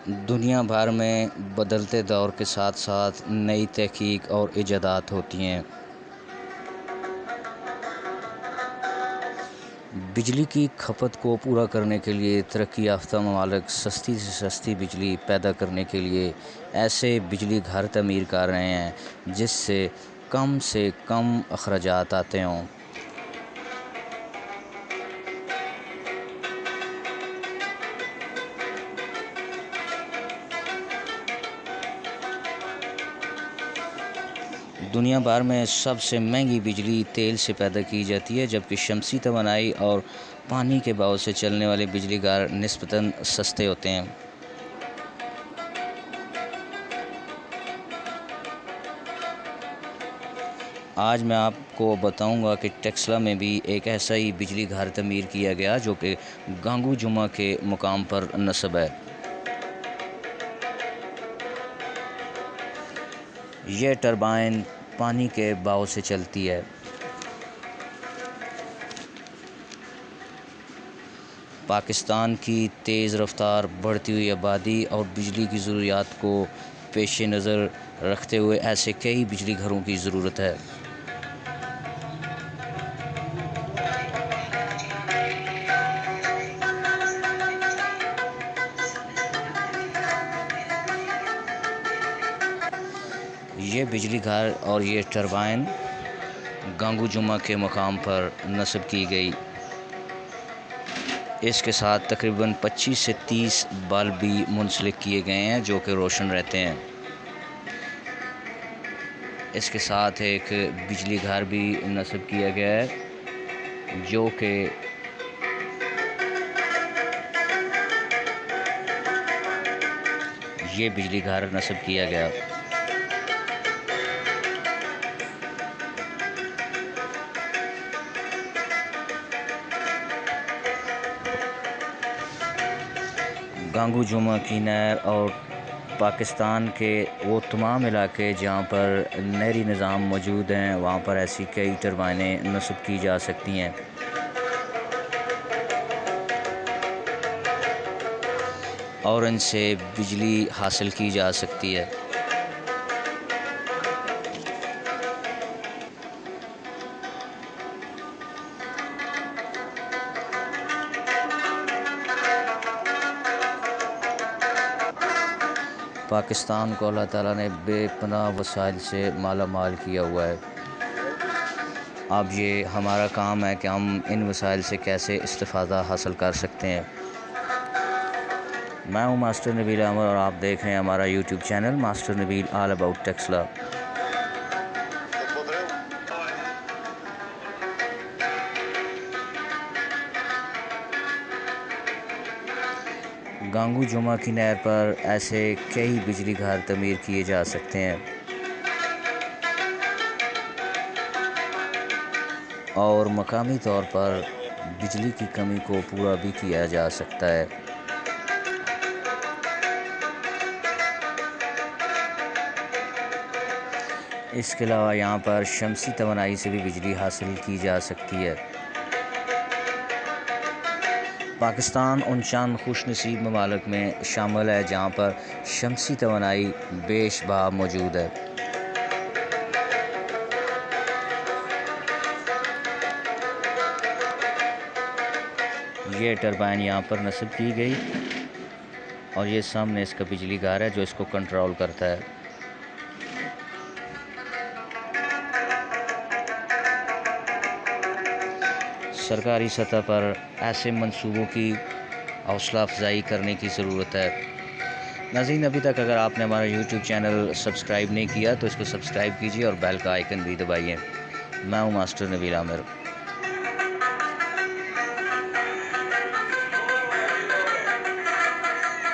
दुनिया भर में बदलते दौर के साथ साथ नई तहकीक और इजादात होती हैं। बिजली की खपत को पूरा करने के लिए तरक्की याफ्ता ममालिक सस्ती से सस्ती बिजली पैदा करने के लिए ऐसे बिजली घर तमीर कर रहे हैं जिससे कम से कम अखराजात आते हों। दुनिया भर में सबसे महंगी बिजली तेल से पैदा की जाती है, जबकि शमसी तवानाई और पानी के बहाव से चलने वाले बिजली घर निस्बतन सस्ते होते हैं। आज मैं आपको बताऊंगा कि टेक्सला में भी एक ऐसा ही बिजली घर तमीर किया गया जो कि गांगू जुमा के मुकाम पर नस्ब है। यह टरबाइन पानी के बहाव से चलती है। पाकिस्तान की तेज़ रफ्तार बढ़ती हुई आबादी और बिजली की ज़रूरियात को पेश नज़र रखते हुए ऐसे कई बिजली घरों की ज़रूरत है। ये बिजली घर और ये टरबाइन गांगू जुमा के मकाम पर नस्ब की गई। इसके साथ तकरीबन 25 से 30 बल्ब भी मुंसलिक किए गए हैं जो कि रोशन रहते हैं। इसके साथ एक बिजली घर भी नस्ब किया गया है जो कि ये बिजली घर नस्ब किया गया। गांगू जुमा की नहर और पाकिस्तान के वो तमाम इलाके जहाँ पर नहरी निज़ाम मौजूद हैं वहाँ पर ऐसी कई टरबाइनें नस्ब की जा सकती हैं और इनसे बिजली हासिल की जा सकती है। पाकिस्तान को अल्लाह ताला ने बेपनाह वसाइल से माला माल किया हुआ है। अब ये हमारा काम है कि हम इन वसाइल से कैसे इस्तिफ़ादा हासिल कर सकते हैं। मैं हूँ मास्टर नबील अमर और आप देख रहे हैं हमारा YouTube channel master Nabeel all about टेक्सला। गांगू जुमा की नहर पर ऐसे कई बिजली घर तमीर किए जा सकते हैं और मकामी तौर पर बिजली की कमी को पूरा भी किया जा सकता है। इसके अलावा यहाँ पर शमसी तवानाई से भी बिजली हासिल की जा सकती है। पाकिस्तान उन चंद खुशनसीब ममालिक में शामिल है जहाँ पर शमसी तवानाई बेशबहा मौजूद है। ये टरबाइन यहाँ पर नस्ब की गई और ये सामने इसका बिजली घर है जो इसको कंट्रोल करता है। सरकारी सतह पर ऐसे मंसूबों की हौसला अफजाई करने की ज़रूरत है। नाज़रीन, अभी तक अगर आपने हमारा यूट्यूब चैनल सब्सक्राइब नहीं किया तो इसको सब्सक्राइब कीजिए और बेल का आइकन भी दबाइए। मैं हूँ मास्टर नबील आमिर।